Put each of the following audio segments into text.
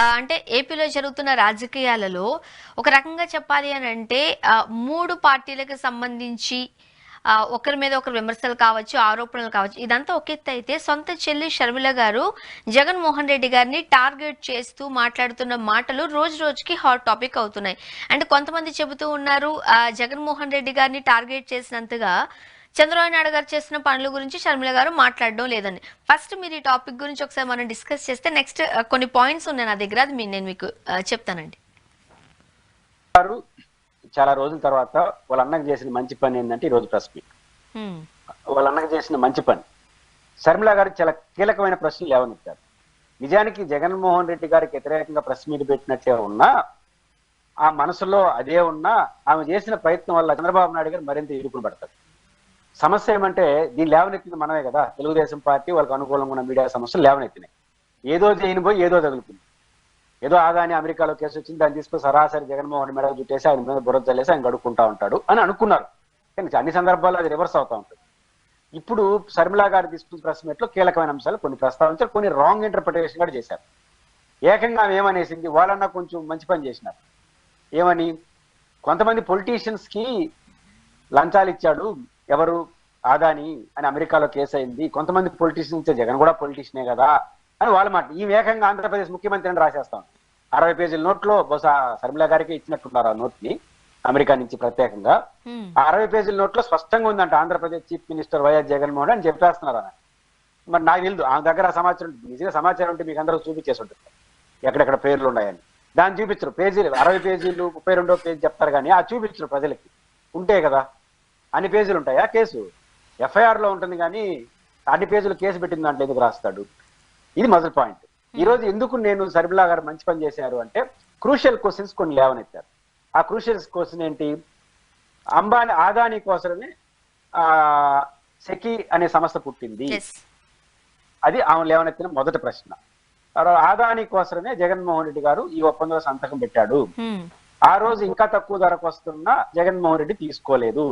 అంటే ఏపీలో జరుగుతున్న రాజకీయాలలో ఒక రకంగా చెప్పాలి అని అంటే 3 పార్టీలకు సంబంధించి ఒకరి మీద ఒకరు విమర్శలు కావచ్చు, ఆరోపణలు కావచ్చు. ఇదంతా ఒక ఎత్తు అయితే సొంత చెల్లి షర్మిల గారు జగన్మోహన్ రెడ్డి గారిని టార్గెట్ చేస్తూ మాట్లాడుతున్న మాటలు రోజు రోజుకి హాట్ టాపిక్ అవుతున్నాయి. అంటే కొంతమంది చెబుతూ ఉన్నారు జగన్మోహన్ రెడ్డి గారిని టార్గెట్ చేసినంతగా చంద్రబాబు నాయుడు గారు చేసిన పనుల గురించి షర్మిల గారు మాట్లాడడం లేదని. ఫస్ట్ మీరు ఈ టాపిక్ గురించి ఒకసారి మనం డిస్కస్ చేస్తే నెక్స్ట్ కొన్ని పాయింట్స్ ఉన్నాయి నా దగ్గర, అది నేను మీకు చెప్తానండి. చాలా రోజుల తర్వాత వాళ్ళ అన్నకు చేసిన మంచి పని ఏంటంటే ఈ రోజు ప్రెస్ మీట్. వాళ్ళ అన్నకు చేసిన మంచి పని, షర్మిల గారు చాలా కీలకమైన ప్రశ్నలు లేవనెత్తారు. నిజానికి జగన్మోహన్ రెడ్డి గారికి వ్యతిరేకంగా ప్రెస్ మీట్ పెట్టినట్టే ఉన్నా, ఆ మనసులో అదే ఉన్నా, ఆమె చేసిన ప్రయత్నం వల్ల చంద్రబాబు నాయుడు గారు మరింత ఇరుకులు పడతారు. సమస్య ఏమంటే దీన్ని లేవనెత్తింది మనమే కదా, తెలుగుదేశం పార్టీ వాళ్ళకి అనుకూలంగా ఉన్న మీడియా సమస్యలు లేవనెత్తినాయి. ఏదో చేయని పోయి ఏదో తగులుతుంది. ఏదో ఆదాని అమెరికాలో కేసు వచ్చింది, దాన్ని తీసుకుని సరాసరి జగన్మోహన్ మెడకు చుట్టేసి ఆయన మీద బుర్ర చల్లేసి ఆయన గడుక్కుంటా ఉంటాడు అని అనుకున్నారు. కానీ అన్ని సందర్భాల్లో అది రివర్స్ అవుతా ఉంటుంది. ఇప్పుడు షర్మిల గారు తీసుకున్న ప్రెస్ మీట్ లో కీలకమైన అంశాలు కొన్ని ప్రస్తావించారు, కొన్ని రాంగ్ ఇంటర్ప్రిటేషన్ కూడా చేశారు. ఏకంగా ఏమనేసింది, వాళ్ళన్నా కొంచెం మంచి పని చేసినారు. ఏమని, కొంతమంది పొలిటీషియన్స్ కి లంచాలు ఇచ్చాడు ఎవరు, ఆదాని అని అమెరికాలో కేసు అయింది, కొంతమంది పొలిటీషియన్స్ ఇచ్చే జగన్ కూడా పొలిటీషియనే కదా అని వాళ్ళ మాట. ఈ ఏకంగా ఆంధ్రప్రదేశ్ ముఖ్యమంత్రిని రాసేస్తాం. 60 పేజీల నోట్లో బహుశా షర్మిల గారికి ఇచ్చినట్టున్నారు ఆ నోట్ ని అమెరికా నుంచి ప్రత్యేకంగా. ఆ 60 పేజీల నోట్లో స్పష్టంగా ఉందంట Andhra Pradesh chief minister YS Jaganmohan అని చెప్పేస్తున్నారు అని. మరి నాకు తెలియదు, ఆ దగ్గర సమాచారం నిజంగా సమాచారం ఉంటే మీకు అందరూ చూపించేసి ఉంటుంది ఎక్కడెక్కడ పేర్లు ఉన్నాయని. దాన్ని చూపించరు, పేజీలు 60 పేజీలు 32వ పేజీ చెప్తారు కానీ ఆ చూపించరు ప్రజలకి. ఉంటే కదా అన్ని పేజీలు ఉంటాయా కేసు, ఎఫ్ఐఆర్ లో ఉంటుంది కానీ అన్ని పేజీలు కేసు పెట్టిన దాంట్లో ఎందుకు రాస్తాడు? ఇది మొదటి పాయింట్. ఈ రోజు ఎందుకు నేను షర్మిల గారు మంచి పని చేశారు అంటే క్రూషియల్ క్వశ్చన్స్ కొన్ని లేవనెత్తారు. ఆ క్రూషియల్ క్వశ్చన్ ఏంటి, ఆదాని కోసమే సెకీ అనే సంస్థ పుట్టింది, అది ఆమె లేవనెత్తిన మొదటి ప్రశ్న. ఆదాని కోసమే జగన్మోహన్ రెడ్డి గారు ఈ ఒప్పందంలో సంతకం పెట్టాడు. ఆ రోజు ఇంకా తక్కువ ధరకు వస్తున్నా జగన్మోహన్ రెడ్డి తీసుకోలేదు,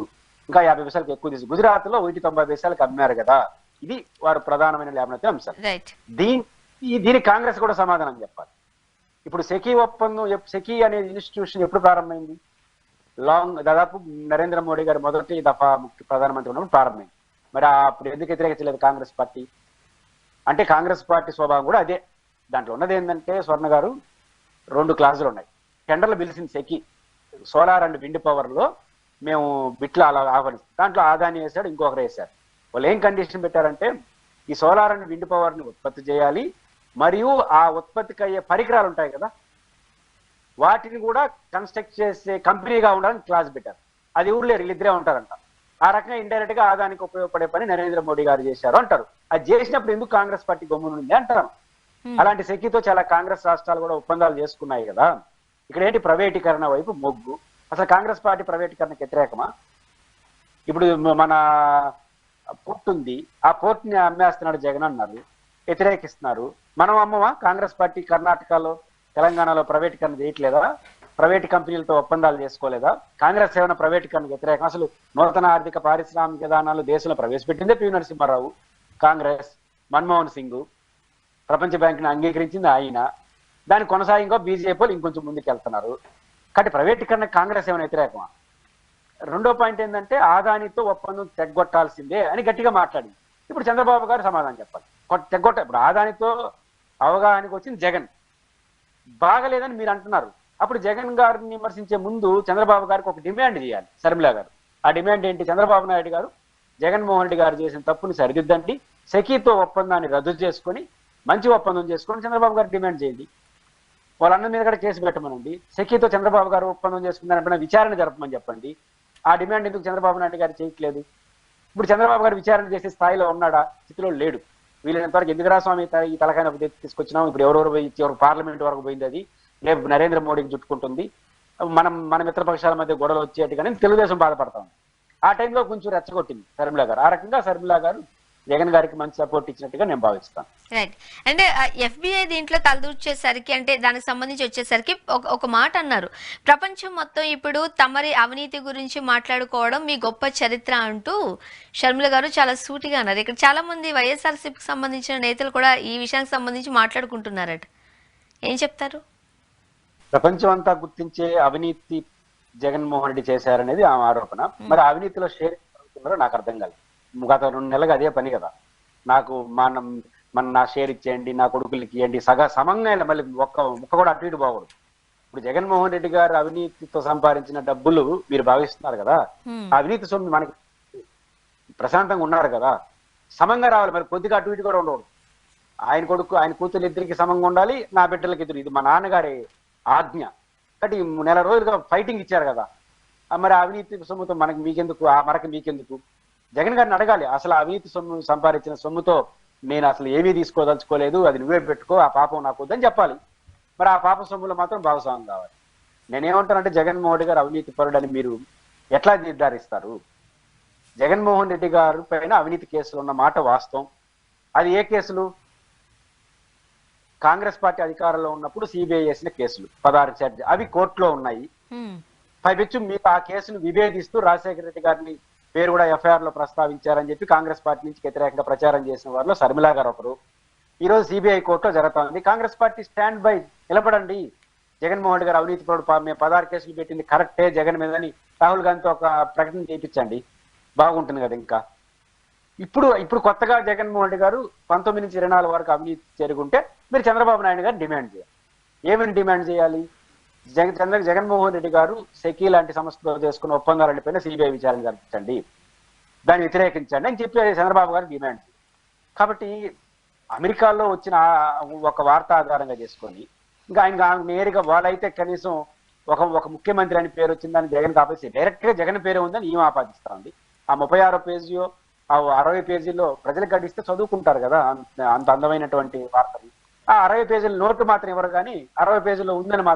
ఇంకా 50 పైసలకు ఎక్కువ తీసు, గుజరాత్ లో 90 పైసలకు అమ్మారు కదా. ఇది వారు ప్రధానమైన లేవనెత్తిన అంశాలు. దీనికి కాంగ్రెస్ కూడా సమాధానం చెప్పాలి. ఇప్పుడు సెకీ ఒప్పందం, సెకీ అనే ఇన్స్టిట్యూషన్ ఎప్పుడు ప్రారంభమైంది? దాదాపు నరేంద్ర మోడీ గారు మొదటి దఫా ప్రధానమంత్రి ఉన్నప్పుడు ప్రారంభమైంది. మరి అప్పుడు ఎందుకు వ్యతిరేకించలేదు కాంగ్రెస్ పార్టీ? అంటే కాంగ్రెస్ పార్టీ స్వభావం కూడా అదే. దాంట్లో ఉన్నది ఏంటంటే స్వర్ణ గారు 2 క్లాజులు ఉన్నాయి. టెండర్లు పిలిచింది SECI, solar and wind power లో మేము బిట్లు అలా ఆహ్వానిస్తాం. దాంట్లో ఆదాని వేశాడు, ఇంకొకరు వేశారు. వాళ్ళు ఏం కండిషన్ పెట్టారంటే ఈ సోలార్ అండ్ విండ్ పవర్ ని ఉత్పత్తి చేయాలి, మరియు ఆ ఉత్పత్తికి అయ్యే పరికరాలు ఉంటాయి కదా వాటిని కూడా కన్స్ట్రక్ట్ చేసే కంపెనీగా ఉండాలని క్లాస్ పెట్టారు. అది ఊర్లో వీళ్ళిద్దరే ఉంటారంట. ఆ రకంగా ఇండైరెక్ట్ గా ఆదానికి ఉపయోగపడే పని నరేంద్ర మోడీ గారు చేశారు అంటారు. అది చేసినప్పుడు ఎందుకు కాంగ్రెస్ పార్టీ గమ్మునుంది అంటారు. అలాంటి సెకీతో చాలా కాంగ్రెస్ రాష్ట్రాలు కూడా ఒప్పందాలు చేసుకున్నాయి కదా. ఇక్కడ ఏంటి, ప్రైవేటీకరణ వైపు మొగ్గు. అసలు కాంగ్రెస్ పార్టీ ప్రైవేటీకరణకు వ్యతిరేకమా? ఇప్పుడు మన పోర్ట్ ఉంది, ఆ పోర్ట్ ని అమ్మేస్తున్నాడు జగన్ అన్నారు, వ్యతిరేకిస్తున్నారు. మనం అమ్మవా? కాంగ్రెస్ పార్టీ కర్ణాటకలో తెలంగాణలో ప్రైవేటీకరణ చేయట్లేదా? ప్రైవేట్ కంపెనీలతో ఒప్పందాలు చేసుకోలేదా? కాంగ్రెస్ ఏమైనా ప్రైవేటీకరణకు వ్యతిరేకం? అసలు నూతన ఆర్థిక పారిశ్రామిక విధానాలు దేశంలో ప్రవేశపెట్టిందే పివి నరసింహారావు. కాంగ్రెస్, మన్మోహన్ సింగ్, ప్రపంచ బ్యాంకుని అంగీకరించింది ఆయన. దాని కొనసాగింగా బీజేపీ ఇంకొంచెం ముందుకు వెళ్తున్నారు. కాబట్టి ప్రైవేటీకరణ కాంగ్రెస్ ఏమైనా వ్యతిరేకమా? రెండో పాయింట్ ఏంటంటే ఆదానితో ఒప్పందం తెగ్గొట్టాల్సిందే అని గట్టిగా మాట్లాడింది. ఇప్పుడు చంద్రబాబు గారు సమాధానం చెప్పాలి. తెగ్గొట్ట ఇప్పుడు ఆదానితో అవగాహనకు వచ్చింది జగన్, బాగలేదని మీరు అంటున్నారు. అప్పుడు జగన్ గారిని విమర్శించే ముందు చంద్రబాబు గారికి ఒక డిమాండ్ చేయాలి షర్మిల గారు. ఆ డిమాండ్ ఏంటి? చంద్రబాబు నాయుడు గారు జగన్మోహన్ రెడ్డి గారు చేసిన తప్పుని సరిదిద్దండి, సెకీతో ఒప్పందాన్ని రద్దు చేసుకొని మంచి ఒప్పందం చేసుకొని చంద్రబాబు గారు డిమాండ్ చేయండి. వాళ్ళందరి మీద కూడా కేసు పెట్టమనండి. సెకీతో చంద్రబాబు గారు ఒప్పందం చేసుకున్నారంటే విచారణ జరపమని చెప్పండి. ఆ డిమాండ్ ఎందుకు చంద్రబాబు నాయుడు గారు చేయట్లేదు? ఇప్పుడు చంద్రబాబు గారు విచారణ చేసే స్థాయిలో ఉన్నాడా? స్థితిలో లేడు. వీళ్ళంతవరకు ఎందుకురా స్వామి ఈ తలకాయ తీసుకొచ్చినాం, ఇప్పుడు ఎవరెవరు పోయి ఎవరు పార్లమెంట్ వరకు పోయింది, అది రేపు నరేంద్ర మోడీకి చుట్టుకుంటుంది, మన మిత్రపక్షాల మధ్య గొడవలు వచ్చేట్టుగానే తెలుగుదేశం బాధపడతాం. ఆ టైంలో కొంచెం రెచ్చగొట్టింది షర్మిల గారు. ఆ రకంగా షర్మిల గారు జగన్ గారికి మంచి సపోర్ట్ ఇచ్చినట్టుగా నేను భావిస్తాను. రైట్. అంటే ఎఫ్బిఐ దీంట్లో తలదూర్చేసరికి, అంటే దానికి సంబంధించి వచ్చేసరికి ఒక మాట అన్నారు, ప్రపంచం మొత్తం ఇప్పుడు తమరి అవినీతి గురించి మాట్లాడుకోవడం మీ గొప్ప చరిత్ర అంటూ షర్మిల గారు చాలా సూటిగా అన్నారు. ఇక్కడ చాలా మంది వైఎస్ఆర్సీపీకి సంబంధించిన నేతలు కూడా ఈ విషయానికి సంబంధించి మాట్లాడుకుంటున్నారట. ఏం చెప్తారు? ప్రపంచం అంతా గుర్తించే అవినీతి జగన్మోహన్ రెడ్డి చేశారనేది ఆమె ఆరోపణ. మరి అవినీతిలో షేర్ అవుతున్నారో నాకు అర్థం కాలేదు. గత 2 నెలలుగా అదే పని కదా. నాకు మన నా షేర్ ఇచ్చేయండి, నా కొడుకులకి ఇవ్వండి, సమంగా మళ్ళీ ఒక్క ముక్క కూడా అటు ఇటు బాగూడదు. ఇప్పుడు జగన్మోహన్ రెడ్డి గారు అవినీతితో సంపాదించిన డబ్బులు మీరు భావిస్తున్నారు కదా, ఆ అవినీతి సొమ్ము మనకి ప్రశాంతంగా ఉన్నారు కదా, సమంగా రావాలి. మరి కొద్దిగా అటు ఇటు కూడా ఉండకూడదు. ఆయన కొడుకు ఆయన కూతురు ఇద్దరికి సమంగా ఉండాలి, నా బిడ్డలకి ఇద్దరు. ఇది మా నాన్నగారి ఆజ్ఞ. కాబట్టి 1 నెల రోజులుగా ఫైటింగ్ ఇచ్చారు కదా. మరి అవినీతి సొమ్ముతో మీకెందుకు, ఆ మరక మీకెందుకు? జగన్ గారిని అడగాలి, అసలు అవినీతి సొమ్ము సంపాదించిన సొమ్ముతో నేను అసలు ఏమీ తీసుకోదలుచుకోలేదు, అది నువ్వే పెట్టుకో, ఆ పాపం నాకు వద్దని చెప్పాలి. మరి ఆ పాప సొమ్ములో మాత్రం భాగస్వామ్యం కావాలి. నేనేమంటానంటే జగన్మోహన్ రెడ్డి గారు అవినీతి పరుడని మీరు ఎట్లా నిర్ధారిస్తారు? జగన్మోహన్ రెడ్డి గారు పైన అవినీతి కేసులు ఉన్న మాట వాస్తవం. అది ఏ కేసులు? కాంగ్రెస్ పార్టీ అధికారంలో ఉన్నప్పుడు సిబిఐ వేసిన కేసులు 16 ఛార్జ్, అవి కోర్టులో ఉన్నాయి. పైపెచ్చు మీకు ఆ కేసును విభేదిస్తూ రాజశేఖర రెడ్డి గారిని పేరు కూడా ఎఫ్ఐఆర్ లో ప్రస్తావించారని చెప్పి కాంగ్రెస్ పార్టీ నుంచి వ్యతిరేకంగా ప్రచారం చేసిన వారిలో శర్మిలా గారు ఒకరు. ఈ రోజు సిబిఐ కోర్టులో జరుగుతోంది. కాంగ్రెస్ పార్టీ స్టాండ్ బై, నిలబడండి. జగన్మోహన్ రెడ్డి గారు అవినీతి పరుడు, మేము 16 కేసులు పెట్టింది కరెక్టే జగన్ మీదని రాహుల్ గాంధీతో ఒక ప్రకటన చేయించండి, బాగుంటుంది కదా. ఇంకా ఇప్పుడు కొత్తగా జగన్మోహన్ రెడ్డి గారు 19 నుంచి 24 వరకు అవినీతి జరుగుంటే మీరు చంద్రబాబు నాయుడు గారు డిమాండ్ చేయాలి. ఏమని డిమాండ్ చేయాలి? జగన్మోహన్ రెడ్డి గారు సెకీ లాంటి సంస్థతో చేసుకున్న ఒప్పందాలపైన సిబిఐ విచారణ జరిపించండి, దాన్ని వ్యతిరేకించండి అని చెప్పి చంద్రబాబు గారు డిమాండ్ చేయాలి. కాబట్టి అమెరికాలో వచ్చిన ఒక వార్త ఆధారంగా చేసుకొని ఇంకా ఆయన నేరుగా వాళ్ళైతే కనీసం ఒక ముఖ్యమంత్రి అని పేరు వచ్చిందని జగన్ ఆపేసి డైరెక్ట్ గా జగన్ పేరే ఉందని ఈమె ఆపాదిస్తా ఉంది. ఆ 36 పేజీ ఆ 60 పేజీల్లో ప్రజలకు గడిస్తే చదువుకుంటారు కదా అంత అందమైనటువంటి వార్తలు. ఆ 60 పేజీల నోటు మాత్రం ఇవ్వరు కానీ 60 పేజీల్లో ఉందని మాత్రం